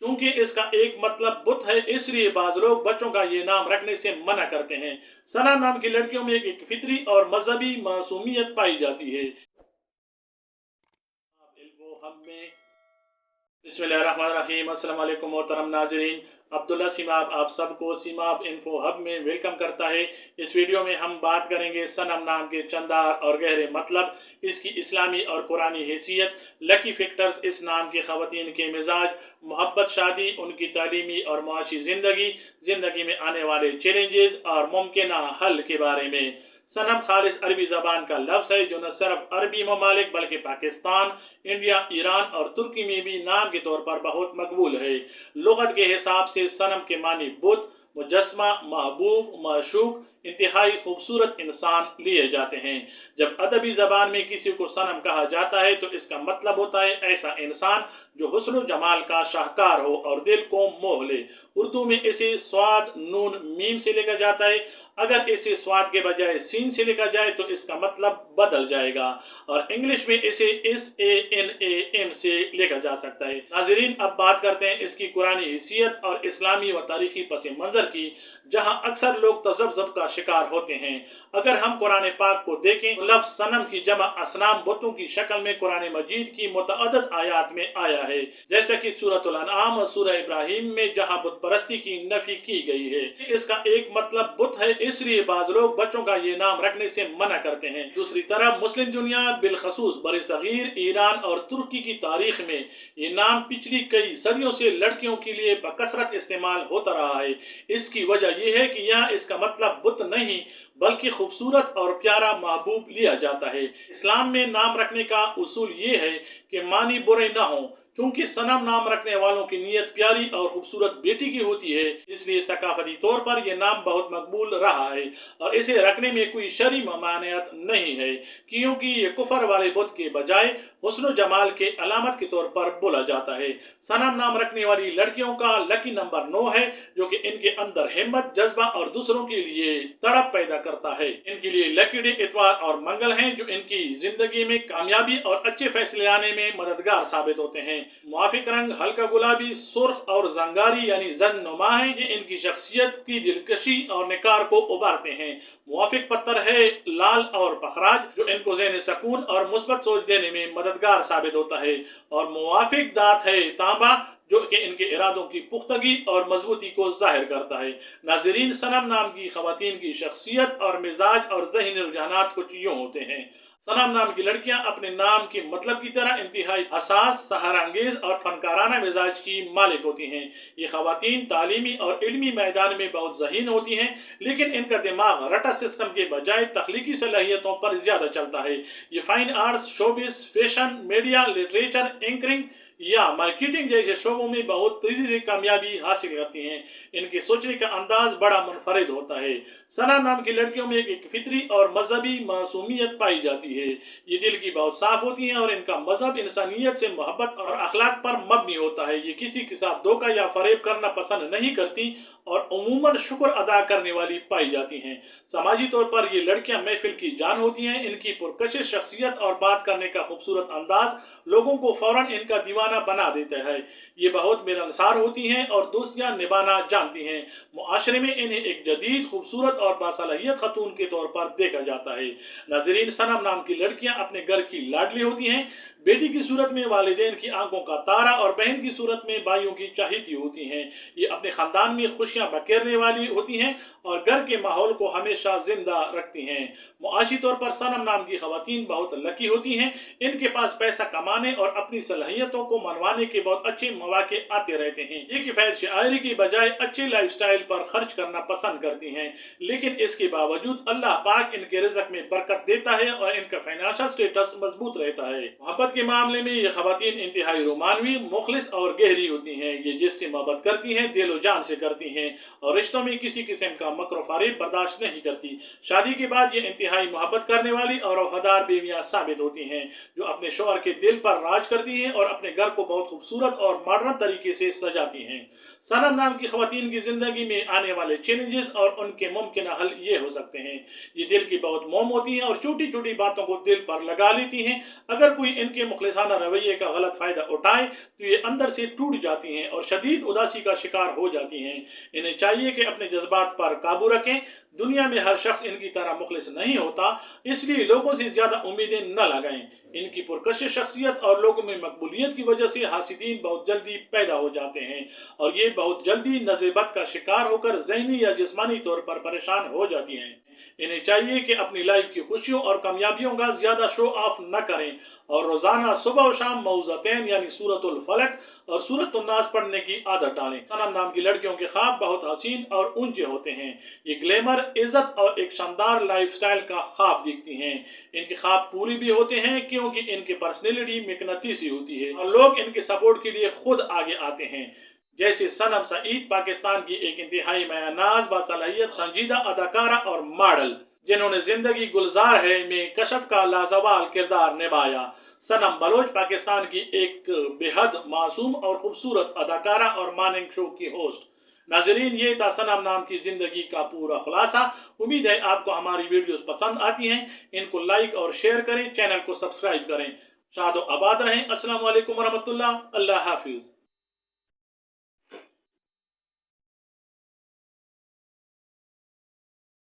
क्योंकि इसका एक मतलब बुत है, इसलिए बाज लोग बच्चों का ये नाम रखने से मना करते हैं। सना नाम की लड़कियों में एक फितरी और मजहबी मासूमियत पाई जाती है। बिस्मिल्लाहिर्रहमानिर्रहीम। अस्सलाम वालेकुम मोहतरम नाज़रीन, अब्दुल्ला सिमाब आप सबको सिमाब इन्फो हब में वेलकम करता है। इस वीडियो में हम बात करेंगे सनम नाम के चंदार और गहरे मतलब, इसकी इस्लामी और कुरानी हैसियत, लकी फैक्टर्स इस नाम की ख़वातीन के मिजाज, मोहब्बत, शादी, उनकी तालीमी और मुआशी ज़िंदगी में आने वाले चैलेंजेस और मुमकिन हल के बारे में। सनम खालिस अरबी ज़बान का लफ्ज़ है जो न सिर्फ अरबी ममालिक बल्कि पाकिस्तान, इंडिया, ईरान और तुर्की में भी नाम के तौर पर बहुत मकबूल है। लुगत के हिसाब से सनम के मानी बुत, मुजस्मा, महबूब, माशूक, इंतहाई खूबसूरत इंसान लिए जाते हैं। जब अदबी ज़बान में किसी को सनम कहा जाता है तो इसका मतलब होता है ऐसा इंसान जो हुस्न जमाल का शाहकार हो और दिल को मोह ले। उर्दू में इसे स्वाद नून मीम से लिखा जाता है। अगर इसे स्वाद के बजाय सीन से लिखा जाए तो इसका मतलब बदल जाएगा, और इंग्लिश में इसे SANAM से लिखा जा सकता है। नाज़रीन, अब बात करते हैं इसकी कुरानी हैसियत और इस्लामी व तारीखी पस मंज़र की, जहां अक्सर लोग तज़ब्ज़ुब का शिकार होते हैं। अगर हम कुरान पाक को देखें तो लफ्ज़ सनम की जमा असनाम, बुतों की शक्ल में कुरान मजीद की मुतअद्दिद आयात में आया है, जैसा कि सूरह अल-अनआम और सूरह इब्राहिम में जहां बुत परस्ती की नफी की गई है। इसका एक मतलब बुत है, इसलिए बाज लोग बच्चों का ये नाम रखने से मना करते हैं। दूसरी तरफ मुस्लिम दुनिया बिलखसूस बरसगीर, ईरान और तुर्की की तारीख में ये नाम पिछली कई सदियों से लड़कियों के लिए बकसरत इस्तेमाल होता रहा है। इसकी वजह यह है कि यहाँ इसका मतलब बुत नहीं बल्कि खूबसूरत और प्यारा महबूब लिया जाता है। इस्लाम में नाम रखने का उसूल ये है कि मानी बुरे ना हो, क्योंकि सनम नाम रखने वालों की नीयत प्यारी और खूबसूरत बेटी की होती है, इसलिए सकाफती तौर पर यह नाम बहुत मकबूल रहा है और इसे रखने में कोई शरई ममानियत नहीं है, क्योंकि ये कुफर वाले बुत के बजाय हुस्न जमाल के अलामत के तौर पर बोला जाता है। सनम नाम रखने वाली लड़कियों का लकी नंबर 9 है, जो कि इनके अंदर हिम्मत, जज्बा और दूसरों के लिए तड़प पैदा करता है। इनके लिए लकी डे इतवार और मंगल हैं, जो इनकी जिंदगी में कामयाबी और अच्छे फैसले आने में मददगार साबित होते हैं। मुआफिक रंग हल्का गुलाबी, सुर्ख और जंगारी यानी जन्नुमा है। ये इनकी शख्सियत की दिलकशी और निखार को उभारते हैं। मुआफिक पत्थर है लाल और पखराज, जो इनको ज़हन सकून और मुस्बत सोच देने में मददगार साबित होता है, और मुआफिक दांत है तांबा, जो कि इनके इरादों की पुख्तगी और मजबूती को जाहिर करता है। नाज़रीन, सनम नाम की ख़वातीन की शख्सियत और मिजाज और ज़हनी रुझानात कुछ यूँ होते हैं। सनम नाम की लड़कियां अपने नाम के मतलब की तरह इंतहाई हसास, सहारंगेज और फनकाराना मिजाज की मालिक होती हैं। ये ख़वातीन तालीमी और इल्मी मैदान में बहुत ज़हीन होती हैं, लेकिन इनका दिमाग रटा सिस्टम के बजाय तख्लीकी सलाहियतों पर ज़्यादा चलता है। ये fine arts, showbiz, fashion, media, literature, anchoring या मार्केटिंग जैसे शोबों में बहुत तेजी से कामयाबी हासिल करती हैं। इनके सोचने का अंदाज बड़ा मुनफरिद होता है। सना नाम की लड़कियों में एक फितरी और मजहबी मासूमियत पाई जाती है। ये दिल की बहुत साफ होती हैं और इनका मजहब इंसानियत से मोहब्बत और अखलाक पर मबनी होता है। ये किसी के साथ धोखा या फरेब करना पसंद नहीं करती और उमूमन शुक्र अदा करने वाली पाई जाती हैं। समाजी तौर पर ये लड़कियां महफिल की जान होती हैं। इनकी पुरकशिश शख्सियत और बात करने का खूबसूरत अंदाज लोगों को फौरन इनका दीवाना बना देता है। ये बहुत मिलनसार होती हैं और दोस्तियां निभाना जानती हैं। मुआशरे में इन्हें एक जदीद, खूबसूरत और बासलाहियत खतून के तौर पर देखा जाता है। नाज़रीन, सनम नाम की लड़कियां अपने घर की लाडली होती हैं। बेटी की सूरत में वालिदैन की आंखों का तारा और बहन की सूरत में भाइयों की चाहती होती हैं। ये अपने खानदान में खुशियां बखेरने वाली होती हैं और घर के माहौल को हमेशा जिंदा रखती हैं। मुआशी तौर पर सनम नाम की ख़वातीन बहुत लकी होती हैं। इनके पास पैसा कमाने और अपनी सलाहियतों को मनवाने के बहुत अच्छे मौके आते रहते हैं। ये किफ़ायत शायरी की बजाय अच्छे लाइफस्टाइल पर खर्च करना पसंद करती हैं, लेकिन इसके बावजूद अल्लाह पाक इनके रिज़्क़ में बरकत देता है और इनका फाइनेंशियल स्टेटस मजबूत रहता है। मोहब्बत के मामले में ये ख़वातीन इंतहाई रोमानवी, मुखलिस और गहरी होती हैं। ये जिससे मोहब्बत करती हैं दिलो जान से करती हैं और रिश्तों में किसी किस्म का मकर फरेब बर्दाश्त नहीं करती। शादी के बाद ये इंतहाई मोहब्बत करने वाली और वफादार बीवियां साबित होती हैं, जो अपने शौहर के दिल पर राज करती हैं और अपने घर को बहुत खूबसूरत और मॉडर्न तरीके से सजाती हैं। सनम नाम की ख़वातीन की जिंदगी में आने वाले चैलेंजेस और उनके मुमकिन हल ये हो सकते हैं। ये दिल की बहुत मोम होती हैं और छोटी छोटी बातों को दिल पर लगा लेती हैं। अगर कोई इनके इनके मुखलिसाना रवैये का गलत फ़ायदा उठाएं तो ये अंदर से टूट जाती हैं और शदीद उदासी का शिकार हो जाती हैं। इन्हें चाहिए कि अपने जज्बात पर काबू रखें। दुनिया में हर शख्स इनकी तरह मुखलिस नहीं होता, इसलिए लोगों से ज़्यादा उम्मीदें न लगाएं। इनकी पुरकशिश शख्सियत और लोगों में मकबूलियत की वजह से हासिदीन बहुत जल्दी पैदा हो जाते हैं और ये बहुत जल्दी नज़े-बद का शिकार होकर ज़हनी या जिस्मानी तौर पर परेशान हो जाती हैं। इन्हें चाहिए कि अपनी लाइफ की खुशियों और कामयाबियों का ज़्यादा शो ऑफ न करें और रोज़ाना सुबह और शाम मौज़तैन यानी सूरतुल फलक और सूरतुन नास पढ़ने की आदत डालें। सनम नाम की लड़कियों के ख्वाब बहुत हसीन और ऊंचे होते हैं। ये ग्लैमर, इज्जत और एक शानदार लाइफस्टाइल का ख्वाब देखती हैं। इनके ख्वाब पूरी भी होते हैं क्योंकि इनकी पर्सनैलिटी मकनतीसी होती है और लोग इनके सपोर्ट के लिए खुद आगे आते हैं। जैसे सनम सईद पाकिस्तान की एक इंतहाई मयानाज, बासलाहियत, संजीदा अदाकारा और मॉडल, जिन्होंने जिंदगी गुलजार है में कशफ का लाजवाल किरदार निभाया। सनम बलोच पाकिस्तान की एक बेहद मासूम और खूबसूरत अदाकारा और मॉर्निंग शो की होस्ट। नाजरीन, ये था सनम नाम की जिंदगी का पूरा खुलासा। उम्मीद है आपको हमारी वीडियोस पसंद आती हैं। इनको लाइक और शेयर करें, चैनल को सब्सक्राइब करें। शादो आबाद रहें। अस्सलाम वालेकुम वरहमतुल्लाह। अल्लाह हाफिज।